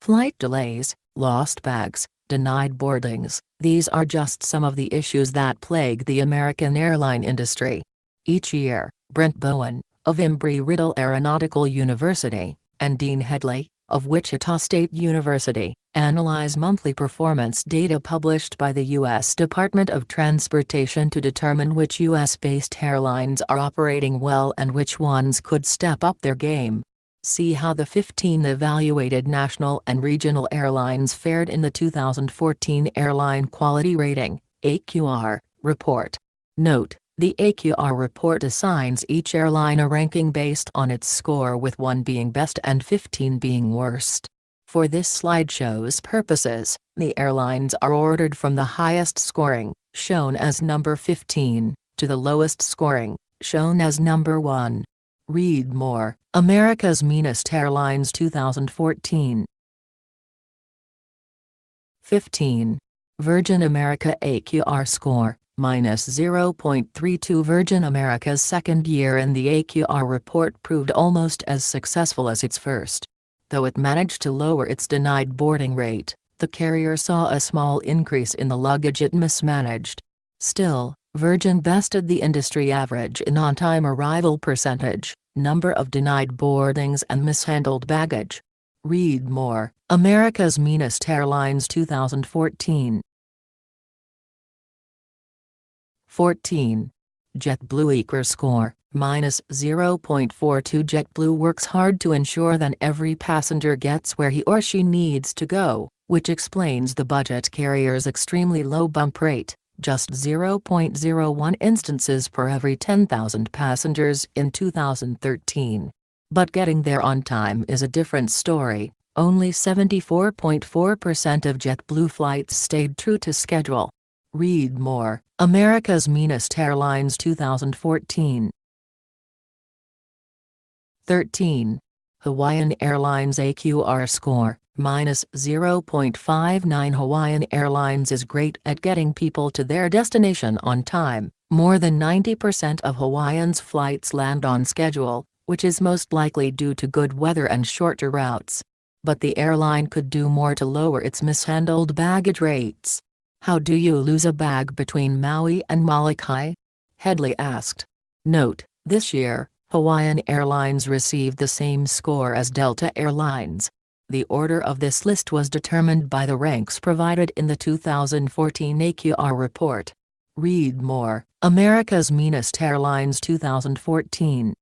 Flight delays, lost bags, denied boardings, these are just some of the issues that plague the American airline industry. Each year, Brent Bowen, of Embry-Riddle Aeronautical University, and Dean Headley, of Wichita State University, analyze monthly performance data published by the U.S. Department of Transportation to determine which U.S.-based airlines are operating well and which ones could step up their game. See how the 15 evaluated national and regional airlines fared in the 2014 Airline Quality Rating (AQR) report. Note: the AQR report assigns each airline a ranking based on its score, with 1 being best and 15 being worst. For this slideshow's purposes, the airlines are ordered from the highest scoring, shown as number 15, to the lowest scoring, shown as number 1. Read more: America's Meanest Airlines 2014. 15. Virgin America AQR score, -0.32. Virgin America's second year in the AQR report proved almost as successful as its first. Though it managed to lower its denied boarding rate, the carrier saw a small increase in the luggage it mismanaged. Still, Virgin bested the industry average in on-time arrival percentage, number of denied boardings and mishandled baggage. Read more: America's Meanest Airlines 2014. 14. JetBlue AQR score, -0.42. JetBlue works hard to ensure that every passenger gets where he or she needs to go, which explains the budget carrier's extremely low bump rate, just 0.01 instances per every 10,000 passengers in 2013. But getting there on time is a different story. Only 74.4% of JetBlue flights stayed true to schedule. Read more: America's Meanest Airlines 2014. 13. Hawaiian Airlines AQR score, -0.59. Hawaiian Airlines is great at getting people to their destination on time. More than 90% of Hawaiian's flights land on schedule, which is most likely due to good weather and shorter routes. But the airline could do more to lower its mishandled baggage rates. How do you lose a bag between Maui and Molokai? Headley asked. Note: this year, Hawaiian Airlines received the same score as Delta Airlines. The order of this list was determined by the ranks provided in the 2014 AQR report. Read more: America's Meanest Airlines 2014.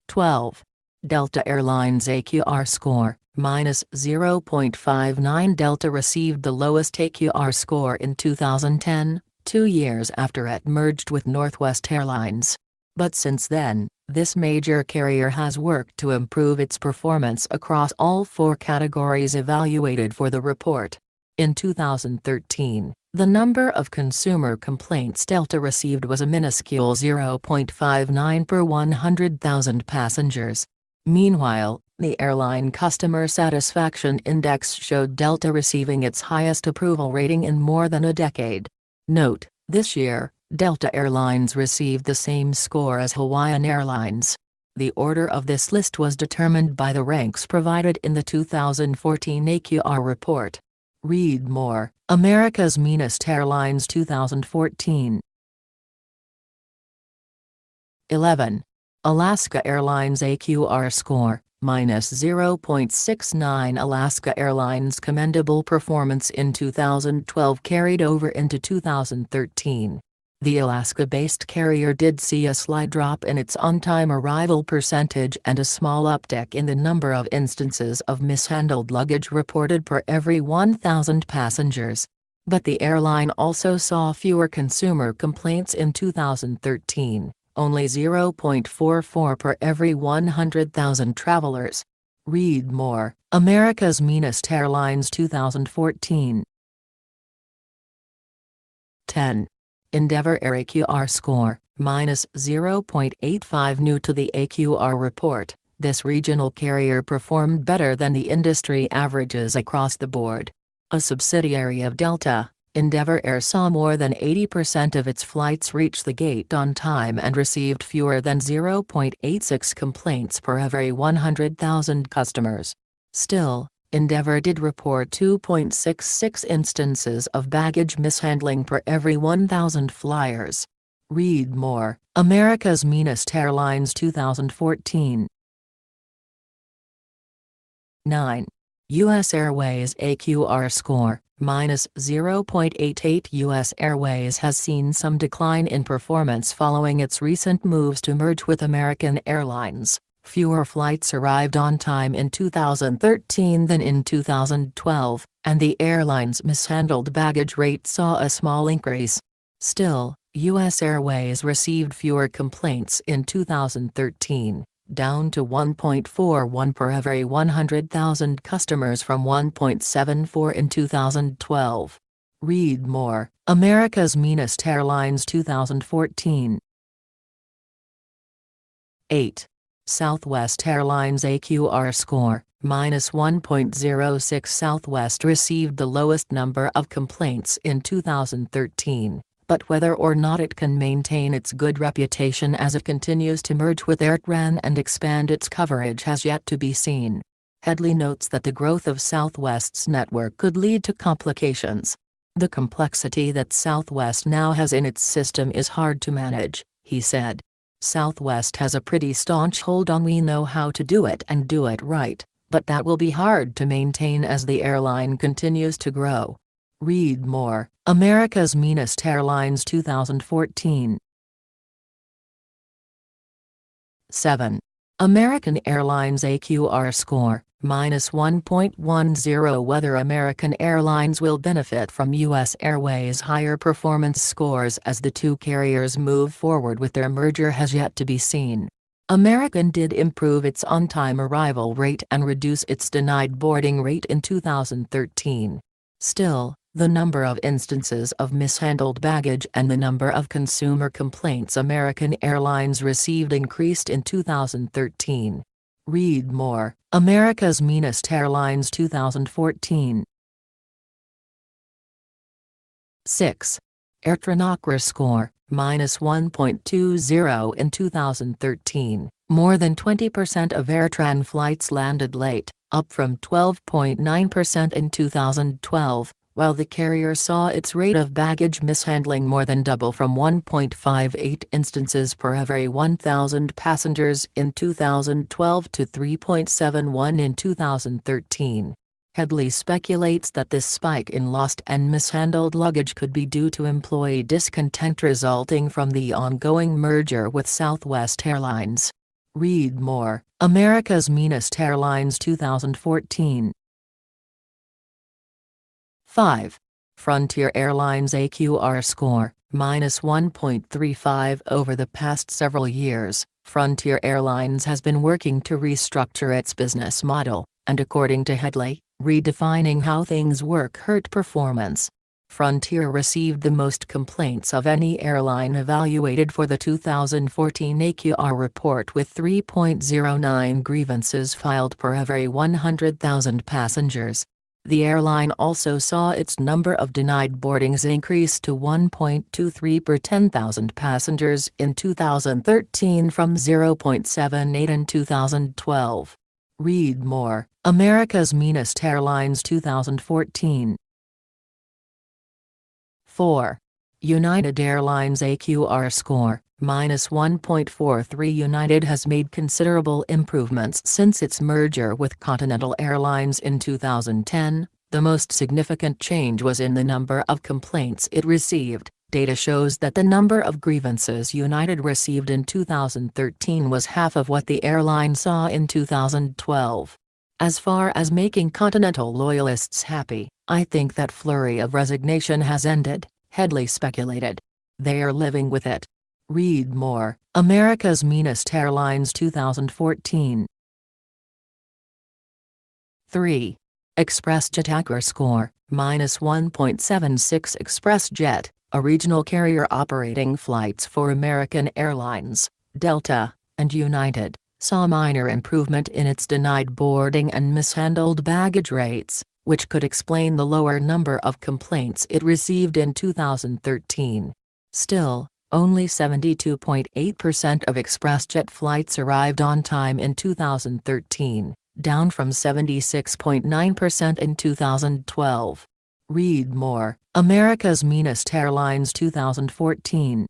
12. Delta Airlines AQR score, -0.59. Delta received the lowest AQR score in 2010, 2 years after it merged with Northwest Airlines. But since then, this major carrier has worked to improve its performance across all 4 categories evaluated for the report. In 2013, the number of consumer complaints Delta received was a minuscule 0.59 per 100,000 passengers. Meanwhile, the Airline Customer Satisfaction Index showed Delta receiving its highest approval rating in more than a decade. Note: this year, Delta Airlines received the same score as Hawaiian Airlines. The order of this list was determined by the ranks provided in the 2014 AQR report. Read more: America's Meanest Airlines 2014. 11. Alaska Airlines AQR score, -0.69. Alaska Airlines' commendable performance in 2012 carried over into 2013. The Alaska-based carrier did see a slight drop in its on-time arrival percentage and a small uptick in the number of instances of mishandled luggage reported per every 1,000 passengers. But the airline also saw fewer consumer complaints in 2013, only 0.44 per every 100,000 travelers. Read more: America's Meanest Airlines 2014. 10. Endeavor Air AQR score, -0.85. New to the AQR report, this regional carrier performed better than the industry averages across the board. A subsidiary of Delta, Endeavor Air saw more than 80% of its flights reach the gate on time and received fewer than 0.86 complaints per every 100,000 customers. Still, Endeavour did report 2.66 instances of baggage mishandling per every 1,000 flyers. Read more: America's Meanest Airlines 2014. 9. U.S. Airways AQR score, -0.88. U.S. Airways has seen some decline in performance following its recent moves to merge with American Airlines. Fewer flights arrived on time in 2013 than in 2012, and the airline's mishandled baggage rate saw a small increase. Still, U.S. Airways received fewer complaints in 2013, down to 1.41 per every 100,000 customers from 1.74 in 2012. Read more: America's Meanest Airlines 2014. 8. Southwest Airlines AQR score, -1.06. Southwest received the lowest number of complaints in 2013, but whether or not it can maintain its good reputation as it continues to merge with Airtran and expand its coverage has yet to be seen. Headley notes that the growth of Southwest's network could lead to complications. The complexity that Southwest now has in its system is hard to manage, he said. Southwest has a pretty staunch hold on "we know how to do it and do it right," but that will be hard to maintain as the airline continues to grow. Read more: America's Meanest Airlines 2014. 7. American Airlines AQR score, -1.10. Whether American Airlines will benefit from U.S. Airways' higher performance scores as the two carriers move forward with their merger has yet to be seen. American did improve its on-time arrival rate and reduce its denied boarding rate in 2013. Still, the number of instances of mishandled baggage and the number of consumer complaints American Airlines received increased in 2013. Read more: America's Meanest Airlines 2014. 6. Airtran score, -1.20. In 2013, more than 20% of Airtran flights landed late, up from 12.9% in 2012, while the carrier saw its rate of baggage mishandling more than double from 1.58 instances per every 1,000 passengers in 2012 to 3.71 in 2013. Headley speculates that this spike in lost and mishandled luggage could be due to employee discontent resulting from the ongoing merger with Southwest Airlines. Read more: America's Meanest Airlines 2014. 5. Frontier Airlines AQR score, -1.35. Over the past several years, Frontier Airlines has been working to restructure its business model, and according to Headley, redefining how things work hurt performance. Frontier received the most complaints of any airline evaluated for the 2014 AQR report, with 3.09 grievances filed per every 100,000 passengers. The airline also saw its number of denied boardings increase to 1.23 per 10,000 passengers in 2013 from 0.78 in 2012. Read more: America's Meanest Airlines 2014. 4. United Airlines AQR score, -1.43. United has made considerable improvements since its merger with Continental Airlines in 2010. The most significant change was in the number of complaints it received. Data shows that the number of grievances United received in 2013 was half of what the airline saw in 2012. As far as making Continental loyalists happy, I think that flurry of resignation has ended, Headley speculated. They are living with it. Read more: America's Meanest Airlines 2014. 3. ExpressJet AQR score, -1.76. ExpressJet, a regional carrier operating flights for American Airlines, Delta, and United, saw minor improvement in its denied boarding and mishandled baggage rates, which could explain the lower number of complaints it received in 2013. Still, only 72.8% of ExpressJet flights arrived on time in 2013, down from 76.9% in 2012. Read more: America's Meanest Airlines 2014.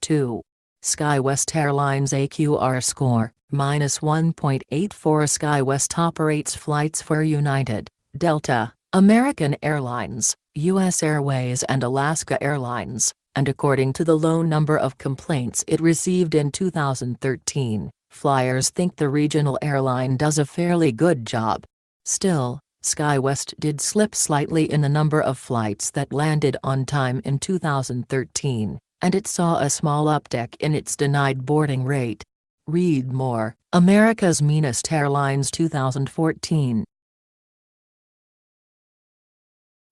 2. SkyWest Airlines AQR score, -1.84. SkyWest operates flights for United, Delta, American Airlines, U.S. Airways and Alaska Airlines, and according to the low number of complaints it received in 2013, flyers think the regional airline does a fairly good job. Still, SkyWest did slip slightly in the number of flights that landed on time in 2013, and it saw a small uptick in its denied boarding rate. Read more: America's Meanest Airlines 2014.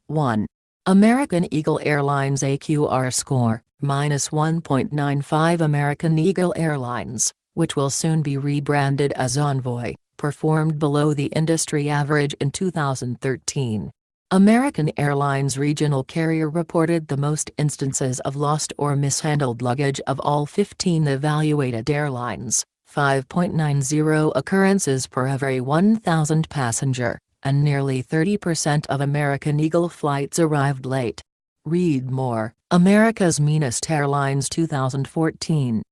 1. American Eagle Airlines AQR score, -1.95. American Eagle Airlines, which will soon be rebranded as Envoy, performed below the industry average in 2013. American Airlines regional carrier reported the most instances of lost or mishandled luggage of all 15 evaluated airlines, 5.90 occurrences per every 1,000 passenger, and nearly 30% of American Eagle flights arrived late. Read more: America's Meanest Airlines 2014.